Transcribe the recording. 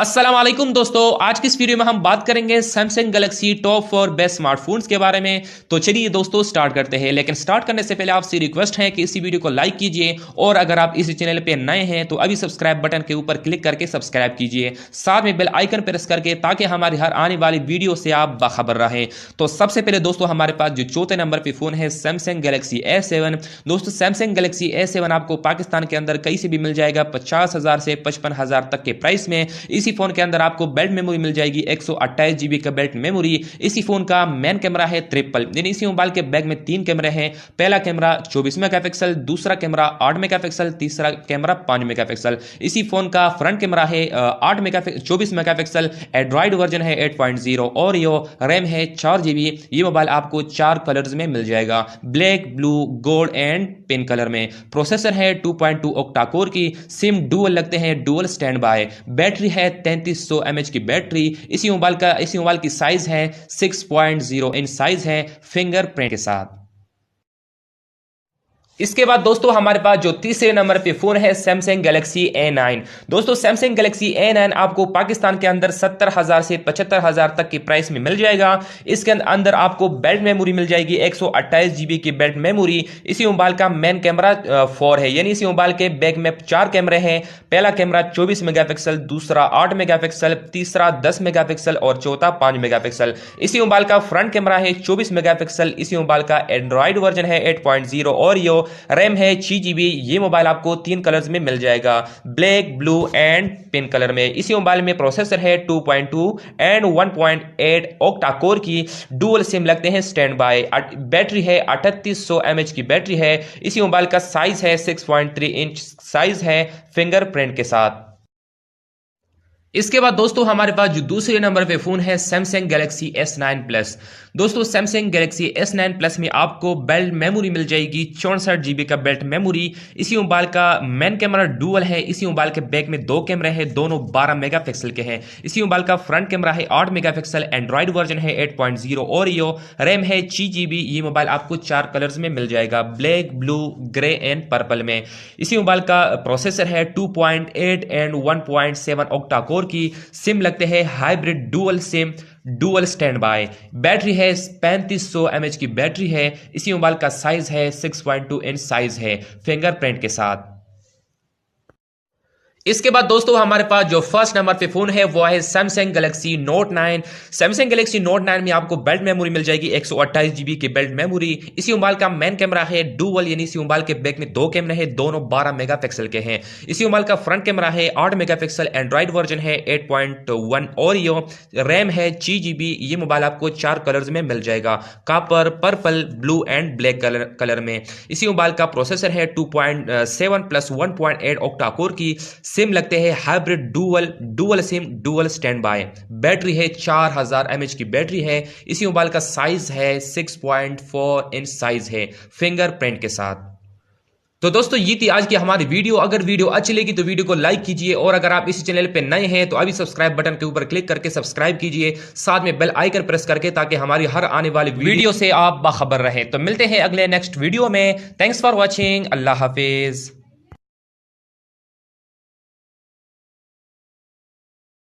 अस्सलाम वालेकुम दोस्तों, आज की इस वीडियो में हम बात करेंगे Samsung Galaxy top 4 best smartphones के बारे में। तो चलिए दोस्तों स्टार्ट करते हैं, लेकिन स्टार्ट करने से पहले आपसे रिक्वेस्ट है कि इसी वीडियो को लाइक कीजिए और अगर आप इसी चैनल पे नए हैं तो अभी सब्सक्राइब बटन के ऊपर क्लिक करके सब्सक्राइब कीजिए, साथ में बेल आइकन प्रेस करके, ताकि हमारी हर आने वाली वीडियो से आप बाखबर रहें। तो सबसे पहले दोस्तों हमारे पास जो चौथे नंबर पर फोन है सैमसंग गैलेक्सी A7। दोस्तों सैमसंग गैलेक्सी A7 आपको पाकिस्तान के अंदर कहीं से भी मिल जाएगा 50,000 से 55,000 तक के प्राइस में। इसी फोन के अंदर आपको बेल्ट मेमोरी मिल जाएगी 128 GB का बेल्ट मेमोरी। इसी फोन का मेन कैमरा है ट्रिपल, यानी इसी मोबाइल के बैग में 3 कैमरे हैं। पहला कैमरा 24 मेगापिक्सल, दूसरा कैमरा 8 मेगापिक्सल, तीसरा कैमरा 5 मेगापिक्सल। इसी फोन का फ्रंट कैमरा है 24 मेगापिक्सल, एंड्रॉइड वर्जन है 8.0 और यो रैम है 4 GB। ये मोबाइल आपको 4 कलर्स में मिल जाएगा, black, blue, gold and pink colour में। प्रोसेसर है 2.2 ऑक्टा कोर की, सिम डुअल लगते हैं, डुअल स्टैंड बाय। बैटरी है 3300 mAh की बैटरी। इसी मोबाइल की साइज है 6.0 इंच साइज है, फिंगरप्रिंट के साथ। इसके बाद दोस्तों हमारे पास जो तीसरे नंबर पे फोन है सैमसंग गैलेक्सी A9। दोस्तों सैमसंग गैलेक्सी A9 आपको पाकिस्तान के अंदर 70,000 से 75,000 तक की प्राइस में मिल जाएगा। इसके अंदर आपको बेल्ट मेमोरी मिल जाएगी 128 GB की बेल्ट मेमोरी। इसी मोबाइल का मेन कैमरा 4 है, यानी इसी मोबाइल के बैक में 4 कैमरे हैं। पहला कैमरा 24 मेगापिक्सल, दूसरा 8 मेगापिक्सल, तीसरा 10 मेगापिक्सल और चौथा 5 मेगापिक्सल। इसी मोबाइल का फ्रंट कैमरा है 24 मेगापिक्सल। इसी मोबाइल का एंड्रॉइड वर्जन है 8.0 और यो रैम है 6 GB। ये मोबाइल आपको 3 कलर्स में मिल जाएगा, black, blue and pink colour में। इसी मोबाइल में प्रोसेसर है 2.2 एंड 1.8 ऑक्टा कोर की, डुअल सिम लगते हैं स्टैंड बाय। बैटरी है 3800 mAh की बैटरी है। इसी मोबाइल का साइज है 6.3 इंच साइज है, फिंगरप्रिंट के साथ। इसके बाद दोस्तों हमारे पास जो दूसरे नंबर पे फोन है सैमसंग गैलेक्सी S9 प्लस। दोस्तों सैमसंग गैलेक्सी S9 प्लस में आपको बेल्ट मेमोरी मिल जाएगी 64 GB का बेल्ट मेमोरी। इसी मोबाइल का मेन कैमरा डुअल है। इसी मोबाइल के बैक में 2 कैमरे हैं, दोनों 12 मेगापिक्सल के हैं। इसी मोबाइल का फ्रंट कैमरा है 8 मेगापिक्सल, एंड्रॉइड वर्जन है 8.0 और यो रैम है 6 GB। ये मोबाइल आपको 4 कलर्स में मिल जाएगा, black, blue, grey and purple में। इसी मोबाइल का प्रोसेसर है 2.8 एंड 1.7 ऑक्टा कोर की, सिम लगते हैं hybrid dual SIM, dual stand by. Battery है 3500 mAh की बैटरी है। इसी मोबाइल का साइज है 6.2 इंच साइज है, फिंगरप्रिंट के साथ। इसके बाद दोस्तों हमारे पास जो फर्स्ट नंबर पे फोन है वो है Samsung Galaxy note 9। Samsung Galaxy note 9 में आपको बेल्ट मेमोरी मिल जाएगी 128 GB की बेल्ट मेमोरी। इसी मोबाइल का मेन कैमरा है डुअल, यानी इसी मोबाइल के बैक में 2 कैमरे हैं, दोनों 12 मेगापिक्सल के हैं। इसी मोबाइल का फ्रंट कैमरा है 8 मेगापिक्सल, एंड्रॉइड वर्जन है 8.1 और यो रैम है 6 GB। ये मोबाइल आपको 4 कलर्स में मिल जाएगा, copper, purple, blue and black colour में। इसी मोबाइल का प्रोसेसर है 2.7 प्लस 1.8 ऑक्टा कोर की, सिम लगते हैं hybrid dual SIM, dual stand by. Battery है 4000 mAh की बैटरी है। इसी मोबाइल का साइज है 6.4 इंच साइज है, फिंगरप्रिंट के साथ। तो दोस्तों ये थी आज की हमारी वीडियो। अगर वीडियो अच्छी लगी तो वीडियो को लाइक कीजिए और अगर आप इसी चैनल पे नए हैं तो अभी सब्सक्राइब बटन के ऊपर क्लिक करके सब्सक्राइब कीजिए, साथ में बेल आइकन प्रेस करके, ताकि हमारी हर आने वाली वीडियो से आप बाखबर रहें। तो मिलते हैं अगले नेक्स्ट वीडियो में। Thanks for watching, Allah Hafiz.